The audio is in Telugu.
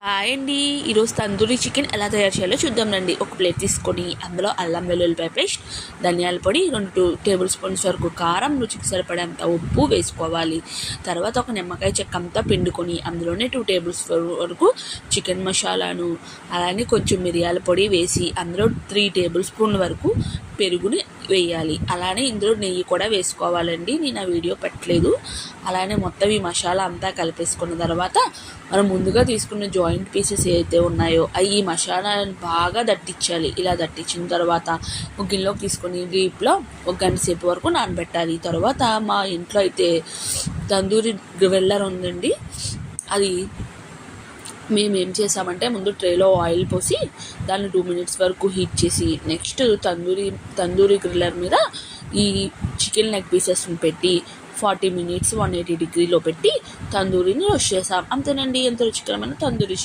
హాయ్ అండి. ఈరోజు తందూరి చికెన్ ఎలా తయారు చేయాలో చూద్దాం రండి. ఒక ప్లేట్ తీసుకొని అందులో అల్లం వెల్లుల్లిపాయ పేస్ట్, ధనియాల పొడి, 2 టేబుల్ స్పూన్స్ వరకు కారం, రుచికి సరిపడేంత ఉప్పు వేసుకోవాలి. తర్వాత ఒక నిమ్మకాయ చెక్క అంతా పిండుకొని అందులోనే 2 టేబుల్ స్పూన్ వరకు చికెన్ మసాలాను, అలానే కొంచెం మిరియాల పొడి వేసి అందులో 3 టేబుల్ స్పూన్ల వరకు పెరుగుని వేయాలి. అలానే ఇందులో నెయ్యి కూడా వేసుకోవాలండి. నేను ఆ వీడియో పెట్టలేదు. అలానే మొత్తం ఈ మసాలా అంతా కలిపేసుకున్న తర్వాత మనం ముందుగా తీసుకున్న జాయింట్ పీసెస్ ఏవైతే ఉన్నాయో అవి ఈ మసాలాను బాగా దట్టించాలి. ఇలా దట్టించిన తర్వాత ఒక గిన్నెలోకి తీసుకొని డీప్లో 1 గంట సేపు వరకు నానబెట్టాలి. తర్వాత మా ఇంట్లో అయితే తందూరి గ్రిల్లర్ ఉందండి. అది మేము ఏం చేసామంటే ముందు ట్రేలో ఆయిల్ పోసి దాన్ని 2 మినిట్స్ వరకు హీట్ చేసి నెక్స్ట్ తందూరి గ్రిల్లర్ మీద ఈ చికెన్ లెగ్ పీసెస్ని పెట్టి 40 మినిట్స్ 180 డిగ్రీలో పెట్టి తందూరిని రోస్ట్ చేసాం. అంతేనండి, ఎంత రుచికరమైన తందూరి.